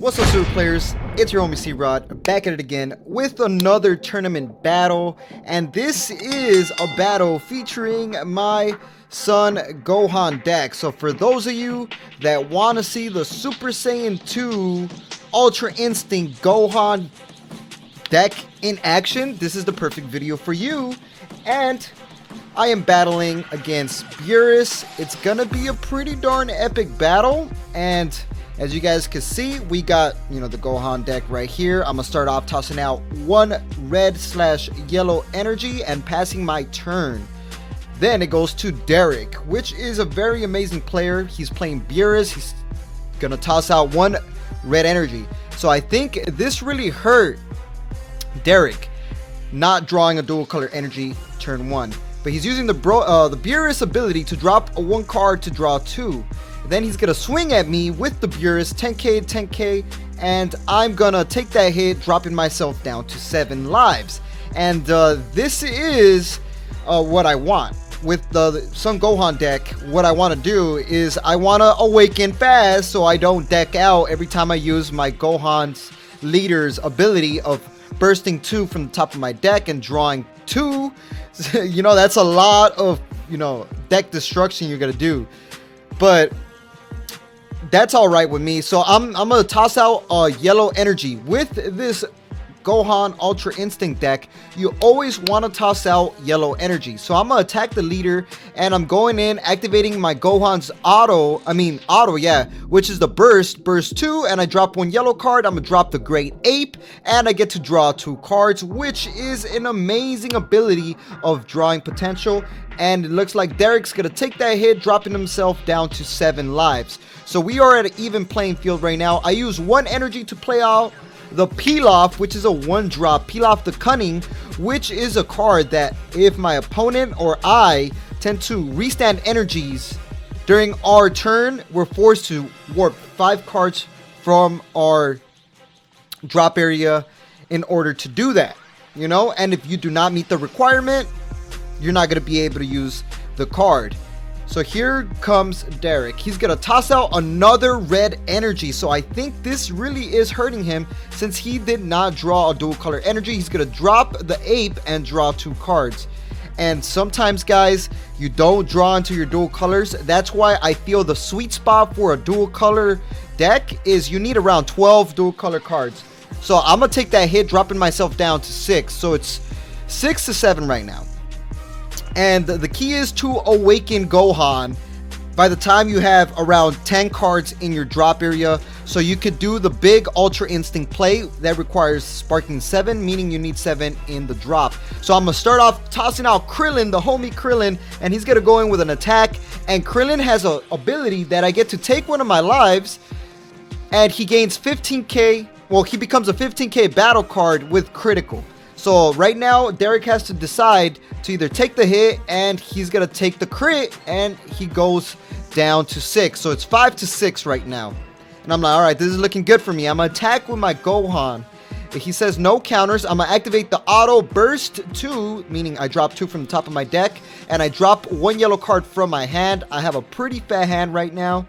What's up, super players? It's your homie C-Rod, back at it again with another tournament battle, and this is a battle featuring my son Gohan deck. So for those of you that want to see the Super Saiyan 2 Ultra Instinct Gohan deck in action, this is the perfect video for you. And I am battling against Beerus. It's gonna be a pretty darn epic battle, and as you guys can see, we got, the Gohan deck right here. I'm gonna start off tossing out one red/yellow energy and passing my turn. Then it goes to Derek, which is a very amazing player. He's playing Beerus. He's gonna toss out one red energy. So I think this really hurt Derek not drawing a dual color energy turn one. But he's using the Beerus ability to drop a one card to draw two. Then he's gonna swing at me with the Beerus, 10k, 10k, and I'm gonna take that hit, dropping myself down to 7 lives. And this is what I want. With the Son Gohan deck, what I want to do is I want to awaken fast so I don't deck out every time I use my Gohan's leader's ability of bursting 2 from the top of my deck and drawing 2. That's a lot of, deck destruction you're gonna do. But that's all right with me. So I'm gonna toss out a yellow energy with this Gohan Ultra Instinct deck. You always want to toss out yellow energy. So I'm gonna attack the leader, and I'm going in, activating my Gohan's auto, which is the burst 2, and I drop one yellow card. I'm gonna drop the Great Ape, and I get to draw 2 cards, which is an amazing ability of drawing potential. And it looks like Derek's gonna take that hit, dropping himself down to 7 lives. So we are at an even playing field right now. I use one energy to play out the Peel-Off, which is a 1-drop. Peel-Off the Cunning, which is a card that if my opponent or I tend to restand energies during our turn, we're forced to warp 5 cards from our drop area in order to do that. And if you do not meet the requirement, you're not going to be able to use the card. So here comes Derek. He's going to toss out another red energy. So I think this really is hurting him since he did not draw a dual color energy. He's going to drop the ape and draw 2 cards. And sometimes, guys, you don't draw into your dual colors. That's why I feel the sweet spot for a dual color deck is you need around 12 dual color cards. So I'm going to take that hit, dropping myself down to 6. So it's 6 to 7 right now. And the key is to awaken Gohan by the time you have around 10 cards in your drop area. So you could do the big Ultra Instinct play that requires sparking 7, meaning you need 7 in the drop. So I'm going to start off tossing out Krillin, the homie Krillin, and he's going to go in with an attack. And Krillin has an ability that I get to take one of my lives, and he gains 15k. Well, he becomes a 15k battle card with critical. So right now, Derek has to decide to either take the hit, and he's going to take the crit, and he goes down to 6. So it's 5 to 6 right now. And I'm like, all right, this is looking good for me. I'm going to attack with my Gohan. If he says no counters, I'm going to activate the auto burst 2, meaning I drop 2 from the top of my deck, and I drop 1 yellow card from my hand. I have a pretty fat hand right now,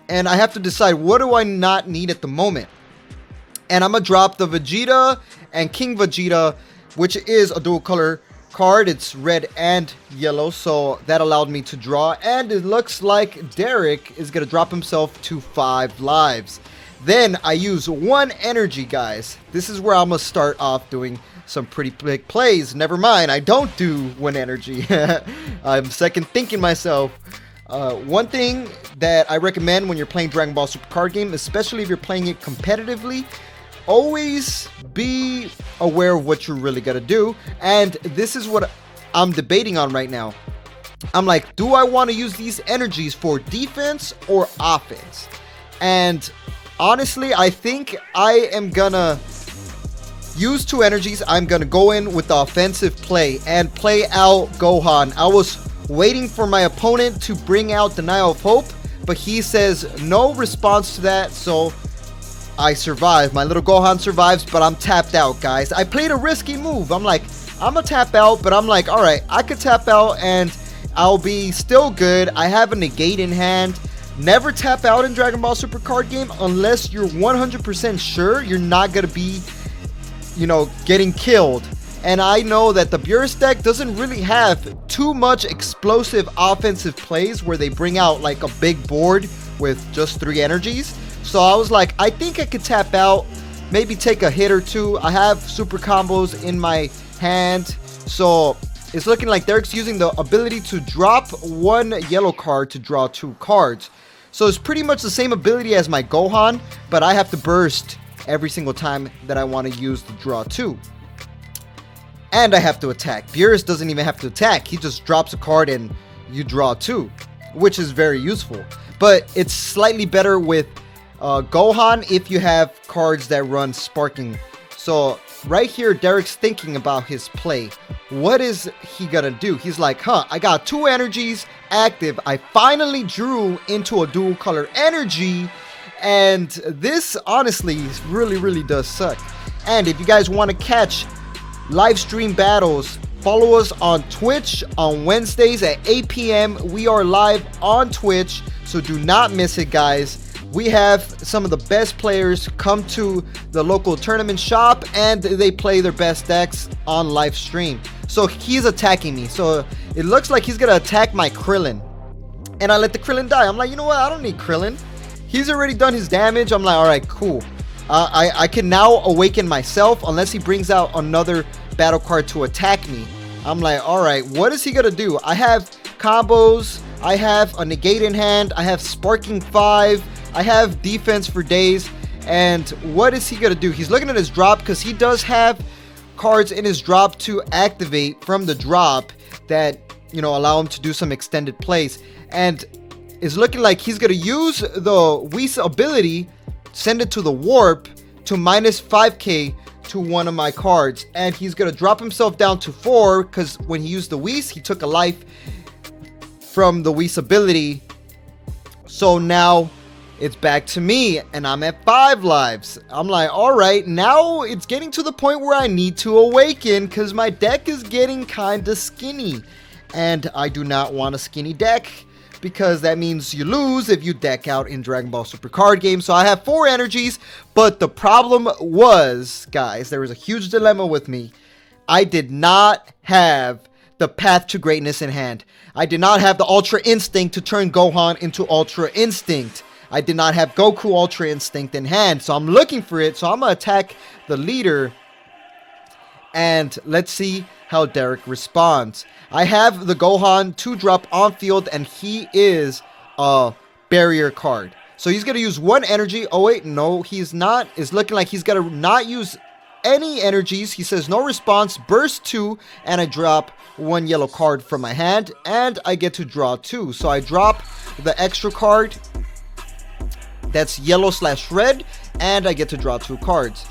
and I have to decide what do I not need at the moment. And I'm going to drop the Vegeta and King Vegeta, which is a dual color card. It's red and yellow, so that allowed me to draw. And it looks like Derek is going to drop himself to 5 lives. Then I use one energy, guys. This is where I'm going to start off doing some pretty big plays. Never mind, I don't do one energy. I'm second thinking myself. One thing that I recommend when you're playing Dragon Ball Super card game, especially if you're playing it competitively, always be aware of what you're really gonna do. And this is what I'm debating on right now. I'm like, do I want to use these energies for defense or offense? And honestly, I think I am gonna use 2 energies. I'm gonna go in with the offensive play and play out Gohan. I was waiting for my opponent to bring out Denial of Hope, but he says no response to that, so I survive. My little Gohan survives, but I'm tapped out, guys. I played a risky move. I'm like, I'm gonna tap out, but I'm like, all right, I could tap out and I'll be still good. I have a negate in hand, never tap out in Dragon Ball Super card game unless you're 100% sure you're not going to be, getting killed. And I know that the Beerus deck doesn't really have too much explosive offensive plays where they bring out like a big board with just 3 energies. So I was like, I think I could tap out, maybe take a hit or 2. I have super combos in my hand. So it's looking like Derek's using the ability to drop 1 yellow card to draw 2 cards. So it's pretty much the same ability as my Gohan, but I have to burst every single time that I want to use the draw 2. And I have to attack. Beerus doesn't even have to attack. He just drops a card and you draw 2, which is very useful. But it's slightly better with Gohan if you have cards that run sparking. So right here, Derek's thinking about his play. What is he gonna do? He's like, I got 2 energies active. I finally drew into a dual color energy. And this honestly really does suck. And if you guys want to catch live stream battles, follow us on Twitch on Wednesdays at 8 p.m. We are live on Twitch, so do not miss it, guys. We have some of the best players come to the local tournament shop and they play their best decks on live stream. So he's attacking me. So it looks like he's gonna attack my Krillin. And I let the Krillin die. I'm like, you know what? I don't need Krillin. He's already done his damage. I'm like, all right, cool. I can now awaken myself unless he brings out another battle card to attack me. I'm like, all right, what is he gonna do? I have combos. I have a negate in hand. I have sparking 5. I have defense for days. And what is he gonna do? He's looking at his drop because he does have cards in his drop to activate from the drop that, allow him to do some extended plays. And it's looking like he's gonna use the Whis ability, send it to the warp to minus 5k to one of my cards, and he's gonna drop himself down to 4 because when he used the Whis, he took a life from the Whis ability. So now it's back to me and I'm at 5 lives. I'm like, all right, now it's getting to the point where I need to awaken because my deck is getting kind of skinny, and I do not want a skinny deck because that means you lose if you deck out in Dragon Ball Super card game. So I have 4 energies, but the problem was, guys, there was a huge dilemma with me. I did not have the Path to Greatness in hand. I did not have the Ultra Instinct to turn Gohan into Ultra Instinct. I did not have Goku Ultra Instinct in hand, so I'm looking for it. So I'm gonna attack the leader, and let's see how Derek responds. I have the Gohan 2-drop on field, and he is a barrier card. So he's going to use 1 energy. Oh, wait, no, he's not. It's looking like he's going to not use any energies. He says no response, burst 2, and I drop 1 yellow card from my hand, and I get to draw 2. So I drop the extra card that's yellow/red, and I get to draw 2 cards.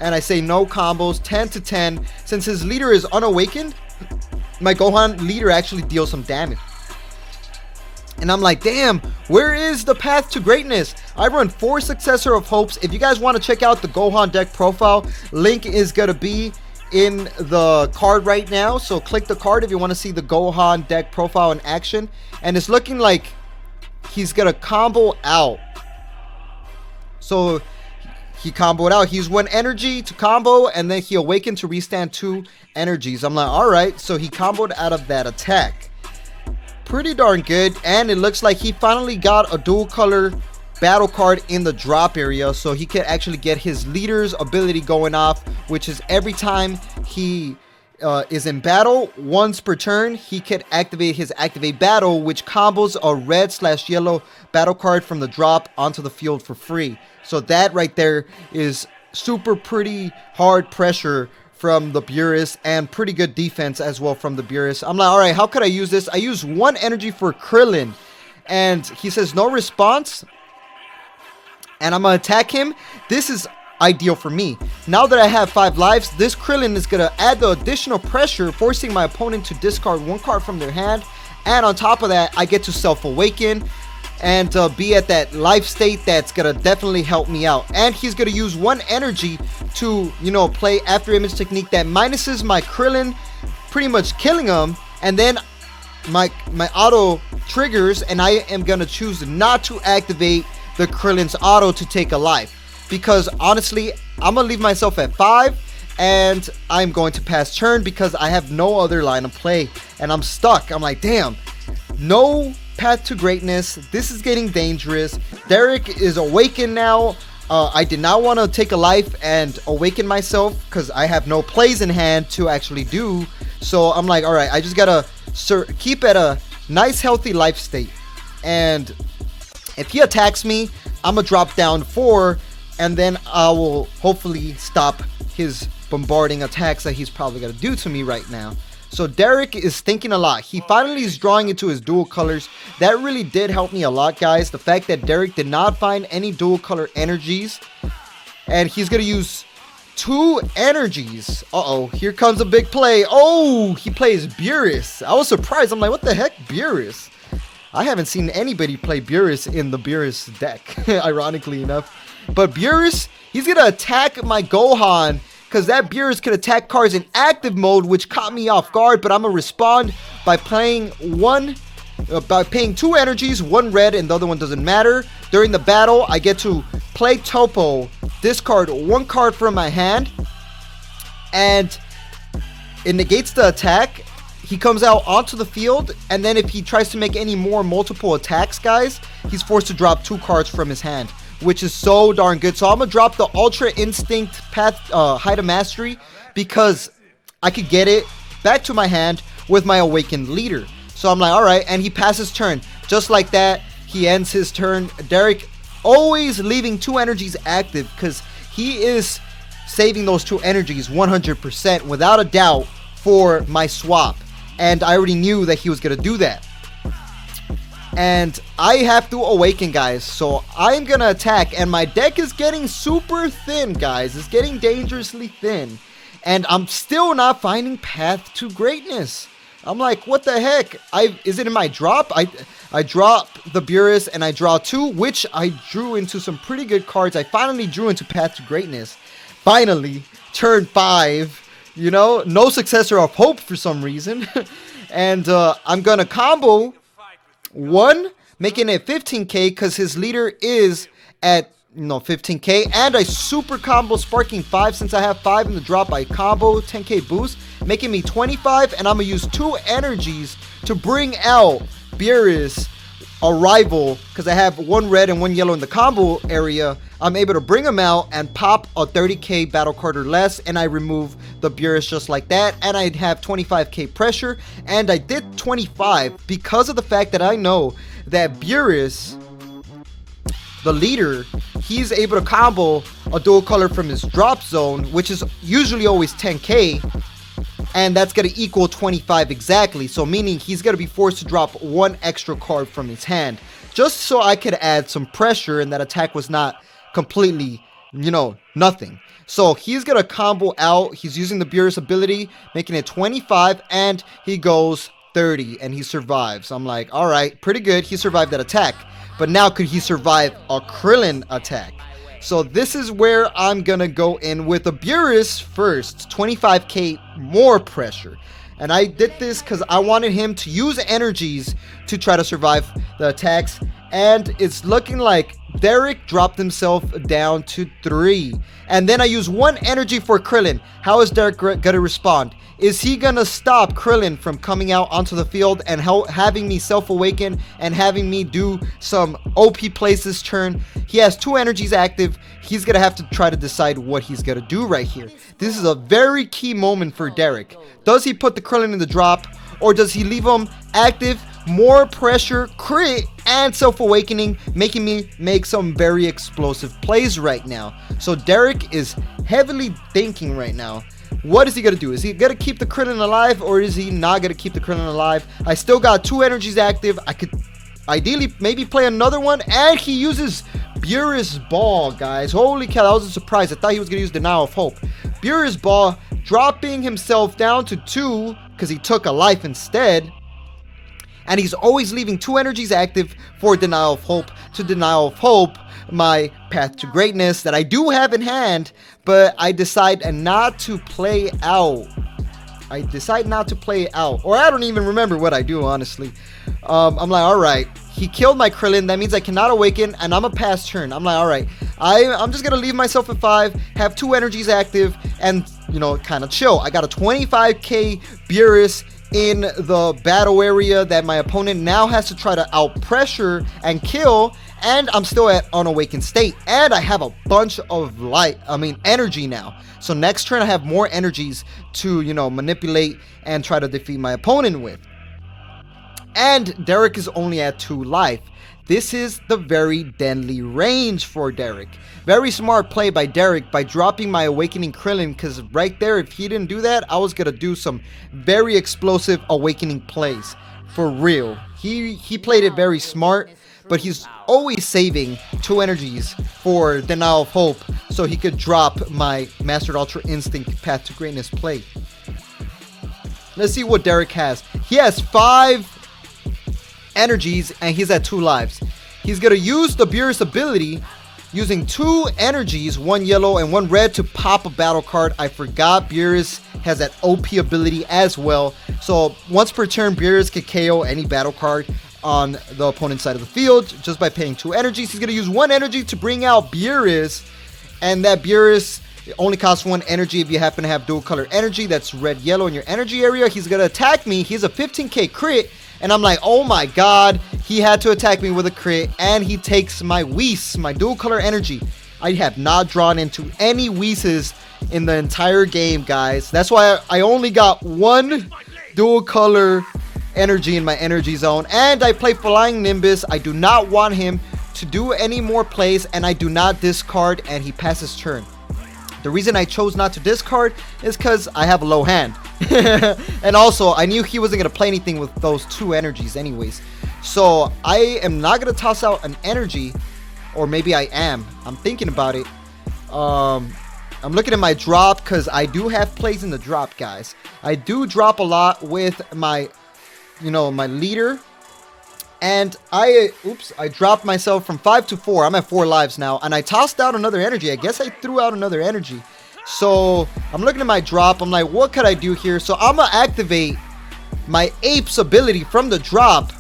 And I say no combos, 10 to 10. Since his leader is unawakened, my Gohan leader actually deals some damage. And I'm like, damn, where is the Path to Greatness? I run 4 Successor of Hopes. If you guys want to check out the Gohan deck profile, link is going to be in the card right now. So click the card if you want to see the Gohan deck profile in action. And it's looking like he's going to combo out. So he comboed out. He's 1 energy to combo, and then he awakened to restand 2 energies. I'm like, all right. So he comboed out of that attack. Pretty darn good. And it looks like he finally got a dual color battle card in the drop area, so he can actually get his leader's ability going off, which is every time he is in battle once per turn, he can activate his activate battle, which combos a red/yellow battle card from the drop onto the field for free. So that right there is super pretty hard pressure from the Beerus, and pretty good defense as well from the Beerus. I'm like, all right, how could I use this? I use 1 energy for Krillin, and he says no response, and I'm gonna attack him. This is ideal for me. Now that I have 5 lives, this Krillin is gonna add the additional pressure, forcing my opponent to discard 1 card from their hand, and on top of that, I get to self-awaken and be at that life state that's gonna definitely help me out. And he's gonna use 1 energy to, play after image technique that minuses my Krillin, pretty much killing him, and then my auto triggers, and I am gonna choose not to activate the Krillin's auto to take a life, because honestly I'm gonna leave myself at 5 and I'm going to pass turn because I have no other line of play and I'm stuck. I'm like, damn, no path to greatness. This is getting dangerous. Derek is awakened now. I did not want to take a life and awaken myself because I have no plays in hand to actually do. So I'm like, all right, I just gotta keep at a nice healthy life state, and if he attacks me, I'm gonna drop down 4, and then I will hopefully stop his bombarding attacks that he's probably gonna do to me right now. So Derek is thinking a lot. He finally is drawing into his dual colors. That really did help me a lot, guys. The fact that Derek did not find any dual color energies, and he's gonna use 2 energies. Uh-oh, here comes a big play. Oh, he plays Beerus. I was surprised. I'm like, what the heck, Beerus? I haven't seen anybody play Beerus in the Beerus deck, ironically enough. But Beerus, he's gonna attack my Gohan, because that Beerus could attack cards in active mode, which caught me off guard. But I'm gonna respond by playing paying 2 energies, 1 red and the other one doesn't matter. During the battle, I get to play Topo, discard 1 card from my hand, and it negates the attack. He comes out onto the field, and then if he tries to make any more multiple attacks, guys, he's forced to drop 2 cards from his hand, which is so darn good. So I'm gonna drop the Ultra Instinct Path Height of Mastery, because I could get it back to my hand with my Awakened Leader. So I'm like, all right, and he passes turn. Just like that, he ends his turn. Derek always leaving 2 energies active, because he is saving those 2 energies 100% without a doubt for my swap. And I already knew that he was going to do that. And I have to awaken, guys. So I'm going to attack. And my deck is getting super thin, guys. It's getting dangerously thin. And I'm still not finding path to greatness. I'm like, what the heck? Is it in my drop? I drop the Beerus and I draw 2, which I drew into some pretty good cards. I finally drew into Path to Greatness. Finally, turn 5. You know, no Successor of Hope for some reason. And I'm gonna combo 1, making it 15k, because his leader is at 15k, and I super combo Sparking 5. Since I have 5 in the drop, I combo 10k boost, making me 25, and I'm gonna use 2 energies to bring out Beerus Arrival, because I have 1 red and 1 yellow in the combo area. I'm able to bring him out and pop a 30k battle card or less, and I remove the Beerus just like that, and I'd have 25k pressure. And I did 25 because of the fact that I know that Beerus, the leader, he's able to combo a dual color from his drop zone, which is usually always 10k, and that's going to equal 25 exactly. So meaning he's going to be forced to drop 1 extra card from his hand, just so I could add some pressure, and that attack was not completely, nothing. So he's going to combo out. He's using the Beerus ability, making it 25, and he goes 30, and he survives. I'm like, all right, pretty good. He survived that attack. But now could he survive a Krillin attack? So this is where I'm going to go in with a Beerus first. 25k more pressure. And I did this because I wanted him to use energies to try to survive the attacks. And it's looking like Derek dropped himself down to 3. And then I use 1 energy for Krillin. How is Derek going to respond? Is he going to stop Krillin from coming out onto the field and having me self-awaken and having me do some OP plays this turn? He has 2 energies active. He's going to have to try to decide what he's going to do right here. This is a very key moment for Derek. Does he put the Krillin in the drop, or does he leave him active? More pressure, crit, and self-awakening, making me make some very explosive plays right now. So Derek is heavily thinking right now. What is he going to do? Is he going to keep the Krillin alive, or is he not going to keep the Krillin alive? I still got 2 energies active. I could ideally maybe play another one, and he uses Beerus Ball, guys. Holy cow, that was a surprise. I thought he was going to use Denial of Hope. Beerus Ball, dropping himself down to 2 because he took a life instead. And he's always leaving 2 energies active for Denial of Hope to Denial of Hope my Path to Greatness that I do have in hand, but I decide not to play out I decide not to play it out. Or I don't even remember what I do, honestly. I'm like, alright. He killed my Krillin. That means I cannot awaken, and I'm a pass turn. I'm like, alright. I'm just going to leave myself at 5, have 2 energies active, and, you know, kind of chill. I got a 25k Beerus in the battle area that my opponent now has to try to out pressure and kill, and I'm still at unawakened state, and I have a bunch of energy now. So next turn I have more energies to, you know, manipulate and try to defeat my opponent with. And Derek is only at 2 life. This is the very deadly range for Derek. Very smart play by Derek by dropping my Awakening Krillin, because right there, if he didn't do that, I was going to do some very explosive Awakening plays. For real. He played it very smart, but he's always saving 2 energies for Denial of Hope so he could drop my Mastered Ultra Instinct Path to Greatness play. Let's see what Derek has. He has 5 energies and he's at 2 lives. He's gonna use the Beerus ability using 2 energies, 1 yellow and 1 red, to pop a battle card. I forgot Beerus has that OP ability as well. So once per turn, Beerus can KO any battle card on the opponent's side of the field just by paying 2 energies. He's gonna use 1 energy to bring out Beerus, and that Beerus only costs 1 energy if you happen to have dual color energy. That's red yellow in your energy area. He's gonna attack me. He's a 15k crit. And I'm like, oh my god, he had to attack me with a crit, and he takes my Whis, my dual color energy. I have not drawn into any Whis in the entire game, guys. That's why I only got 1 dual color energy in my energy zone. And I play Flying Nimbus. I do not want him to do any more plays, and I do not discard, and he passes turn. The reason I chose not to discard is because I have a low hand. And also, I knew he wasn't going to play anything with those 2 energies anyways. So, I am not going to toss out an energy. Or maybe I am. I'm thinking about it. I'm looking at my drop because I do have plays in the drop, guys. I do drop a lot with my, you know, my leader. And I dropped myself from 5 to 4. I'm at 4 lives now. And I tossed out another energy. I guess I threw out another energy. So, I'm looking at my drop. I'm like, what could I do here? So, I'm going to activate my Ape's ability from the drop.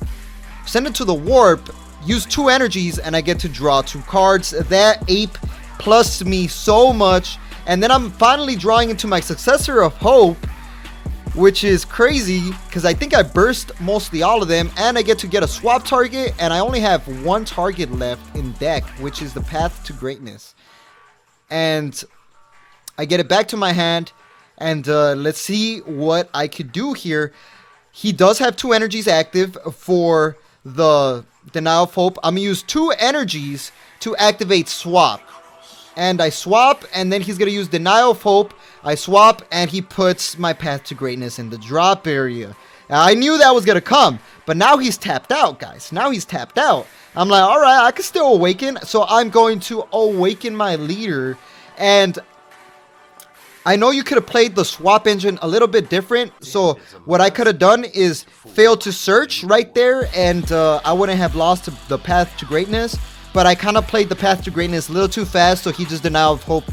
Send it to the warp. Use 2 energies. And I get to draw 2 cards. That Ape plus me so much. And then I'm finally drawing into my Successor of Hope, which is crazy because I think I burst mostly all of them, and I get to get a swap target, and I only have 1 target left in deck, which is the Path to Greatness. And I get it back to my hand, and let's see what I could do here. He does have 2 energies active for the Denial of Hope. I'm going to use 2 energies to activate Swap. And I swap, and then he's going to use Denial of Hope. I swap, and he puts my Path to Greatness in the drop area. Now, I knew that was going to come, but now he's tapped out, guys. Now he's tapped out. I'm like, alright, I can still awaken. So I'm going to awaken my leader. And I know you could have played the swap engine a little bit different. So what I could have done is fail to search right there, and I wouldn't have lost the Path to Greatness. But I kind of played the Path to Greatness a little too fast, so he just Denial of Hope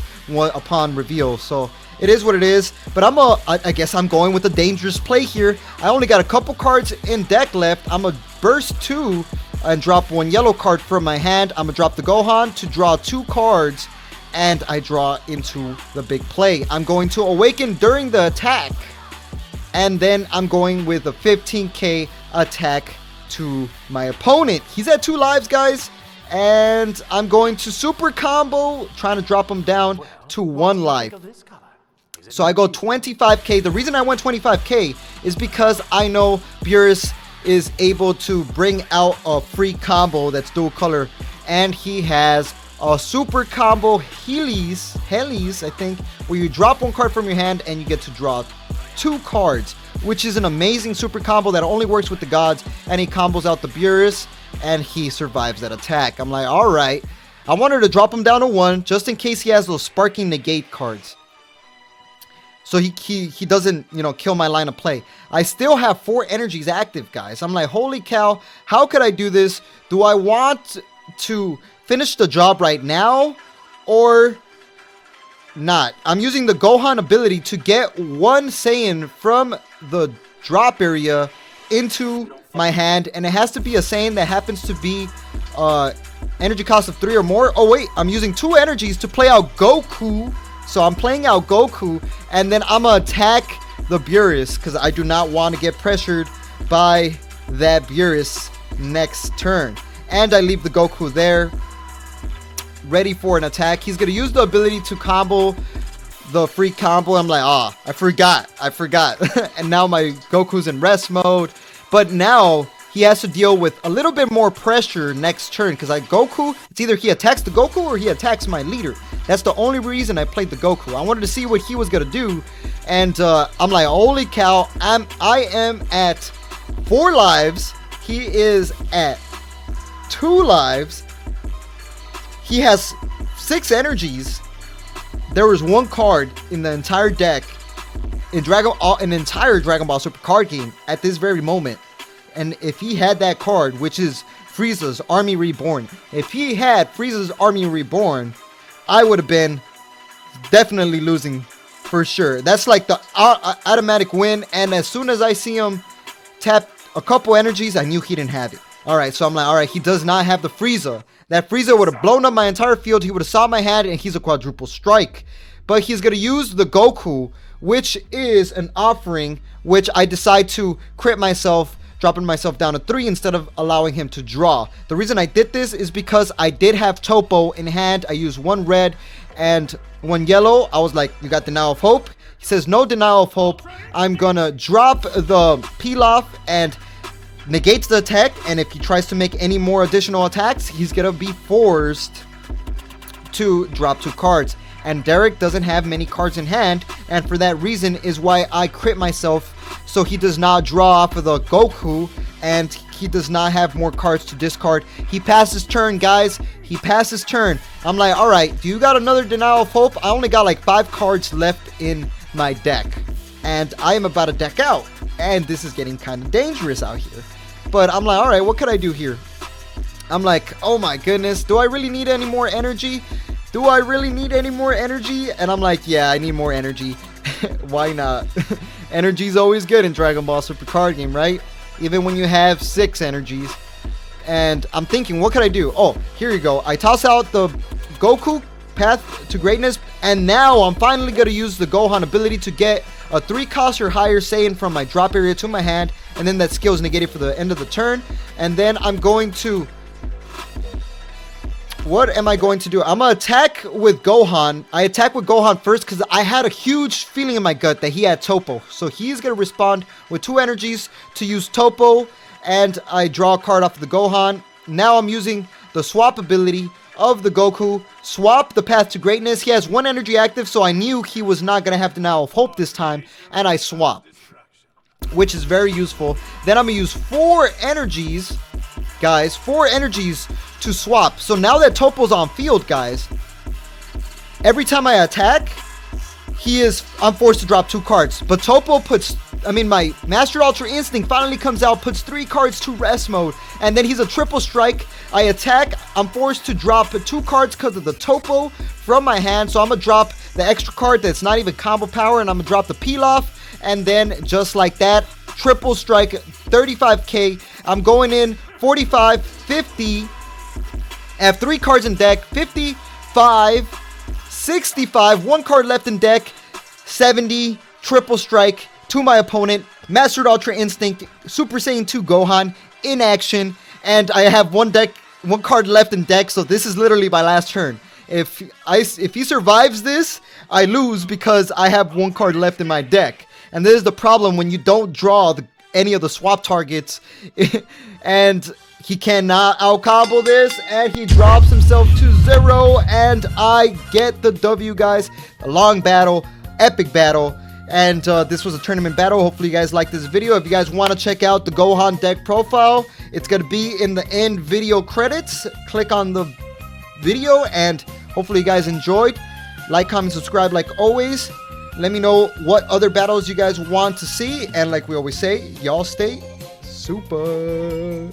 upon reveal. So it is what it is. But I guess I'm going with a dangerous play here. I only got a couple cards in deck left. I'm going to burst 2 and drop 1 yellow card from my hand. I'm going to drop the Gohan to draw 2 cards, and I draw into the big play. I'm going to awaken during the attack, and then I'm going with a 15k attack to my opponent. He's at 2 lives, guys. And I'm going to super combo, trying to drop him down to 1 life. So I go 25k. The reason I went 25k is because I know Beerus is able to bring out a free combo that's dual color. And he has a super combo Helis, I think, where you drop 1 card from your hand and you get to draw 2 cards, which is an amazing super combo that only works with the gods. And he combos out the Beerus, and he survives that attack. I'm like, alright. I wanted to drop him down to 1 just in case he has those sparking negate cards. So he doesn't, you know, kill my line of play. I still have 4 energies active, guys. I'm like, holy cow, how could I do this? Do I want to finish the job right now? Or not. I'm using the Gohan ability to get one Saiyan from the drop area into my hand, and it has to be a Saiyan that happens to be energy cost of 3 or more. Oh wait, I'm using 2 energies to play out Goku. So I'm playing out Goku, and then I'm gonna attack the Beerus because I do not want to get pressured by that Beerus next turn. And I leave the Goku there, ready for an attack. He's gonna use the ability to combo the free combo. I'm like, I forgot. And now my Goku's in rest mode. But now he has to deal with a little bit more pressure next turn, because Goku, it's either he attacks the Goku or he attacks my leader. That's the only reason I played the Goku. I wanted to see what he was gonna do, and I'm like, holy cow! I am at 4 lives. He is at 2 lives. He has 6 energies. There was 1 card in the entire deck in an entire Dragon Ball Super card game at this very moment. And if he had that card, which is Frieza's Army Reborn, if he had Frieza's Army Reborn, I would have been definitely losing for sure. That's like the automatic win. And as soon as I see him tap a couple energies, I knew he didn't have it. Alright, so I'm like, alright, he does not have the Frieza. That Frieza would have blown up my entire field. He would have saw my hand, and he's a quadruple strike. But he's going to use the Goku, which is an offering, which I decide to crit myself, dropping myself down to 3 instead of allowing him to draw. The reason I did this is because I did have Topo in hand. I used 1 red and 1 yellow. I was like, you got Denial of Hope? He says, no Denial of Hope. I'm gonna drop the Pilaf and negates the attack, and if he tries to make any more additional attacks, he's gonna be forced to drop 2 cards. And Derek doesn't have many cards in hand, and for that reason is why I crit myself, so he does not draw off of the Goku, and he does not have more cards to discard. He passes turn, guys. He passes turn. I'm like, alright, do you got another Denial of Hope? I only got like 5 cards left in my deck, and I am about to deck out, and this is getting kind of dangerous out here. But I'm like, alright, what could I do here? I'm like, oh my goodness, do I really need any more energy? Do I really need any more energy? And I'm like, yeah, I need more energy. Why not? Energy's always good in Dragon Ball Super card game, right? Even when you have 6 energies. And I'm thinking, what could I do? Oh, here you go. I toss out the Goku Path to Greatness, and now I'm finally going to use the Gohan ability to get a 3 cost or higher Saiyan from my drop area to my hand, and then that skill is negated for the end of the turn. And then I'm going to... what am I going to do? I'm going to attack with Gohan. I attack with Gohan first because I had a huge feeling in my gut that he had Topo. So he's going to respond with 2 energies to use Topo, and I draw a card off of the Gohan. Now I'm using the swap ability of the Goku. Swap the Path to Greatness. He has 1 energy active, so I knew he was not going to have Denial of Hope this time, and I swap, which is very useful. Then I'm going to use 4 energies, guys, 4 energies to swap. So now that Topo's on field, guys, every time I attack, I'm forced to drop 2 cards. But Topo my Master Ultra Instinct finally comes out, puts 3 cards to rest mode, and then he's a triple strike. I attack, I'm forced to drop 2 cards because of the Topo from my hand, so I'm gonna drop the extra card that's not even combo power, and I'm gonna drop the Pilaf, and then just like that, triple strike, 35k. I'm going in 45, 50. I have 3 cards in deck, 55, 65, 1 card left in deck, 70, triple strike to my opponent, Mastered Ultra Instinct, Super Saiyan 2 Gohan in action, and I have 1 card left in deck, so this is literally my last turn. If he survives this, I lose because I have 1 card left in my deck. And this is the problem when you don't draw any of the swap targets, and he cannot out-combo this, and he drops himself to 0, and I get the W, guys. A long battle, epic battle, and this was a tournament battle. Hopefully you guys like this video. If you guys want to check out the Gohan deck profile, it's going to be in the end video credits. Click on the video, and hopefully you guys enjoyed. Like, comment, subscribe like always. Let me know what other battles you guys want to see, and like we always say, y'all stay super.